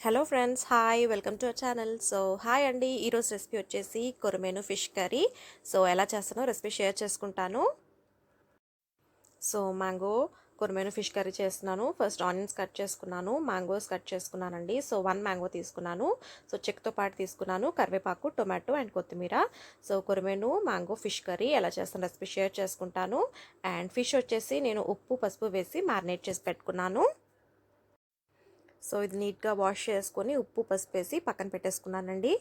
Hello friends, hi, welcome to our channel. So hi అండి, ఈరోజు recipe వచ్చేసి కొరమేను fish curry. So ఎలా చేస్తానో రెసిపీ షేర్ చేసుకుంటాను. సో మ్యాంగో కొరమేను ఫిష్ కర్రీ చేస్తున్నాను. ఫస్ట్ ఆనియన్స్ కట్ చేసుకున్నాను, మ్యాంగోస్ కట్ చేసుకున్నానండి. సో 1 మ్యాంగో తీసుకున్నాను. సో చెక్తో పాటు తీసుకున్నాను, కరివేపాకు, టొమాటో అండ్ కొత్తిమీర. సో కొరమేను మ్యాంగో ఫిష్ కర్రీ ఎలా చేస్తాను రెసిపీ షేర్ చేసుకుంటాను. అండ్ ఫిష్ వచ్చేసి నేను ఉప్పు పసుపు వేసి మ్యారినేట్ చేసి పెట్టుకున్నాను. సో ఇది నీట్గా వాష్ చేసుకొని ఉప్పు పసుపు వేసి పక్కన పెట్టేసుకున్నానండి.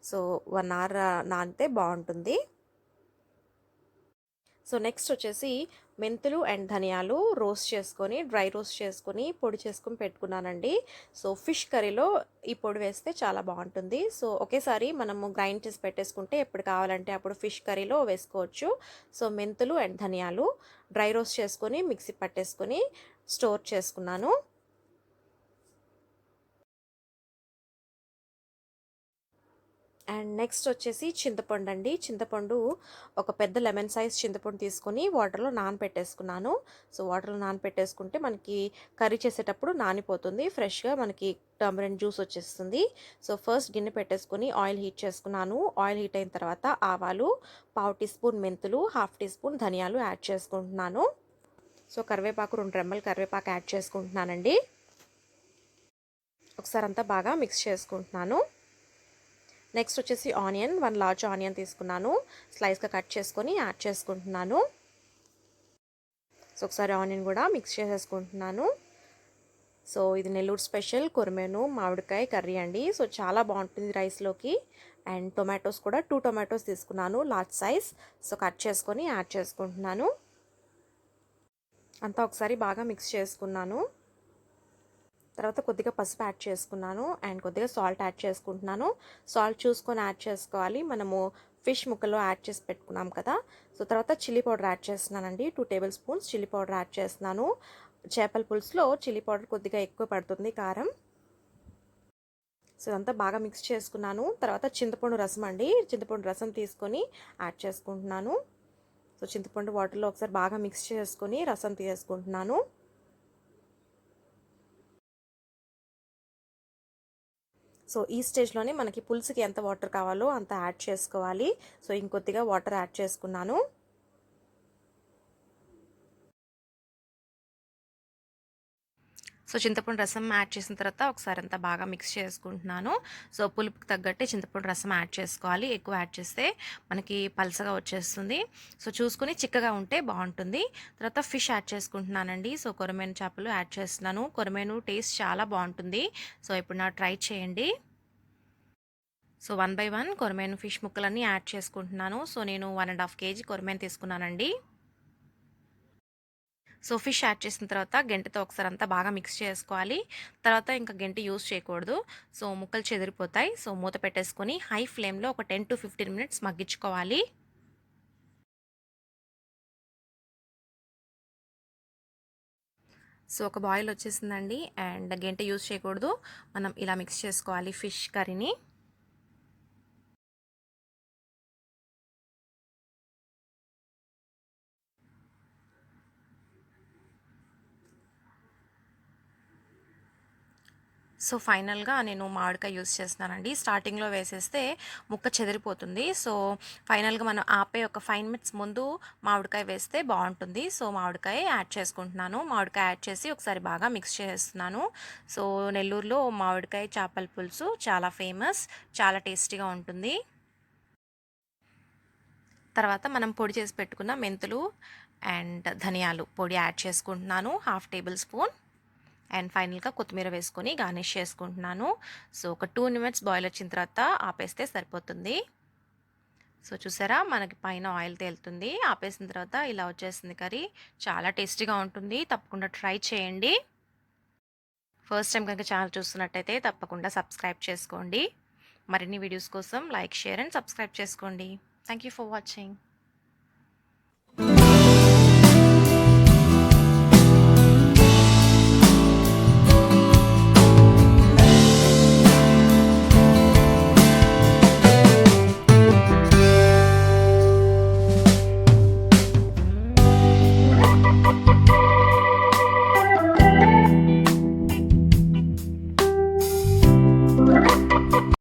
సో 1 అవర్ నానితే బాగుంటుంది. సో నెక్స్ట్ వచ్చేసి మెంతులు అండ్ ధనియాలు రోస్ట్ చేసుకొని డ్రై రోస్ట్ చేసుకొని పొడి చేసుకొని పెట్టుకున్నానండి. సో ఫిష్ కర్రీలో ఈ పొడి వేస్తే చాలా బాగుంటుంది. సో ఒకేసారి మనము గ్రైండ్ చేసి పెట్టేసుకుంటే ఎప్పుడు కావాలంటే అప్పుడు ఫిష్ కర్రీలో వేసుకోవచ్చు. సో మెంతులు అండ్ ధనియాలు డ్రై రోస్ట్ చేసుకొని మిక్సీ పట్టేసుకొని స్టోర్ చేసుకున్నాను. అండ్ నెక్స్ట్ వచ్చేసి చింతపండు అండి. చింతపండు ఒక పెద్ద లెమన్ సైజ్ చింతపండు తీసుకొని వాటర్లో నానపెట్టేసుకున్నాను. సో వాటర్లో నానపెట్టేసుకుంటే మనకి కర్రీ చేసేటప్పుడు నానిపోతుంది, ఫ్రెష్గా మనకి టర్మరిక్ జ్యూస్ వచ్చేస్తుంది. సో ఫస్ట్ గిన్నె పెట్టేసుకొని ఆయిల్ హీట్ చేసుకున్నాను. ఆయిల్ హీట్ అయిన తర్వాత ఆవాలు, 1/2 టీ స్పూన్ మెంతులు, 1/2 టీ స్పూన్ ధనియాలు యాడ్ చేసుకుంటున్నాను. సో కరివేపాకు 2 రెమ్మలు కరివేపాకు యాడ్ చేసుకుంటున్నానండి. ఒకసారి అంతా బాగా మిక్స్ చేసుకుంటున్నాను. నెక్స్ట్ వచ్చేసి ఆనియన్, 1 లార్జ్ ఆనియన్ తీసుకున్నాను, స్లైస్గా కట్ చేసుకొని యాడ్ చేసుకుంటున్నాను. సో ఒకసారి ఆనియన్ కూడా మిక్స్ చేసేసుకుంటున్నాను. సో ఇది నెల్లూరు స్పెషల్ కొరమేను మామిడికాయ కర్రీ అండి. సో చాలా బాగుంటుంది రైస్లోకి. అండ్ టొమాటోస్ కూడా 2 టొమాటోస్ తీసుకున్నాను, లార్జ్ సైజ్. సో కట్ చేసుకొని యాడ్ చేసుకుంటున్నాను. అంతా ఒకసారి బాగా మిక్స్ చేసుకున్నాను. తర్వాత కొద్దిగా పసుపు యాడ్ చేసుకున్నాను అండ్ కొద్దిగా సాల్ట్ యాడ్ చేసుకుంటున్నాను. సాల్ట్ చూసుకొని యాడ్ చేసుకోవాలి, మనము ఫిష్ ముక్కల్లో యాడ్ చేసి పెట్టుకున్నాం కదా. సో తర్వాత చిల్లీ పౌడర్ యాడ్ చేస్తున్నానండి. 2 table spoons chilli powder add చేస్తున్నాను. చేపల పులుసులో చిల్లీ పౌడర్ కొద్దిగా ఎక్కువ పడుతుంది కారం. సో ఇదంతా బాగా మిక్స్ చేసుకున్నాను. తర్వాత చింతపండు రసం అండి, చింతపండు రసం తీసుకొని యాడ్ చేసుకుంటున్నాను. సో చింతపండు వాటర్లో ఒకసారి బాగా మిక్స్ చేసుకొని రసం తీసుకుంటున్నాను. సో ఈ స్టేజ్లోనే మనకి పులుసుకి ఎంత వాటర్ కావాలో అంత యాడ్ చేసుకోవాలి. సో ఇంకొద్దిగా వాటర్ యాడ్ చేసుకున్నాను. సో చింతపండు రసం యాడ్ చేసిన తర్వాత ఒకసారి అంతా బాగా మిక్స్ చేసుకుంటున్నాను. సో పులుపుకి తగ్గట్టే చింతపండు రసం యాడ్ చేసుకోవాలి, ఎక్కువ యాడ్ చేస్తే మనకి పలసగా వచ్చేస్తుంది. సో చూసుకుని చిక్కగా ఉంటే బాగుంటుంది. తర్వాత ఫిష్ యాడ్ చేసుకుంటున్నానండి. సో కొరమేను చేపలు యాడ్ చేస్తున్నాను. కొరమేను టేస్ట్ చాలా బాగుంటుంది. సో ఇప్పుడు ట్రై చేయండి. సో 1 బై 1 కొరమేను ఫిష్ ముక్కలన్నీ యాడ్ చేసుకుంటున్నాను. సో నేను 1.5 kg కొరమేను తీసుకున్నానండి. సో ఫిష్ యాడ్ చేసిన తర్వాత గెంటతో ఒకసారి అంతా బాగా మిక్స్ చేసుకోవాలి. తర్వాత ఇంకా గెంట యూస్ చేయకూడదు, సో ముక్కలు చెదిరిపోతాయి. సో మూత పెట్టేసుకొని హై ఫ్లేమ్లో ఒక 10 to 15 మినిట్స్ మగ్గించుకోవాలి. సో ఒక బాయిల్ వచ్చేసిందండి అండ్ గెంట యూస్ చేయకూడదు, మనం ఇలా మిక్స్ చేసుకోవాలి ఫిష్ కర్రీని. సో ఫైనల్గా నేను మామిడికాయ యూస్ చేస్తున్నానండి. స్టార్టింగ్లో వేసేస్తే ముక్క చెదిరిపోతుంది. సో ఫైనల్గా మనం ఆపే ఒక 5 మినిట్స్ ముందు మామిడికాయ వేస్తే బాగుంటుంది. సో మామిడికాయ యాడ్ చేసుకుంటున్నాను. మామిడికాయ యాడ్ చేసి ఒకసారి బాగా మిక్స్ చేస్తున్నాను. సో నెల్లూరులో మామిడికాయ చేపల పులుసు చాలా ఫేమస్, చాలా టేస్టీగా ఉంటుంది. తర్వాత మనం పొడి చేసి పెట్టుకున్న మెంతులు అండ్ ధనియాలు పొడి యాడ్ చేసుకుంటున్నాను, 1/2 టేబుల్ స్పూన్. అండ్ ఫైనల్గా కొత్తిమీర వేసుకొని గార్నిష్ చేసుకుంటున్నాను. సో ఒక 2 మినిట్స్ బాయిల్ వచ్చిన తర్వాత ఆపేస్తే సరిపోతుంది. సో చూసారా, మనకి పైన ఆయిల్ తేలుతుంది. ఆపేసిన తర్వాత ఇలా వచ్చేసింది కర్రీ. చాలా టేస్టీగా ఉంటుంది, తప్పకుండా ట్రై చేయండి. ఫస్ట్ టైం కనుక ఛానల్ చూస్తున్నట్టయితే తప్పకుండా సబ్స్క్రైబ్ చేసుకోండి. మరిన్ని వీడియోస్ కోసం లైక్, షేర్ అండ్ సబ్స్క్రైబ్ చేసుకోండి. Thank you for watching.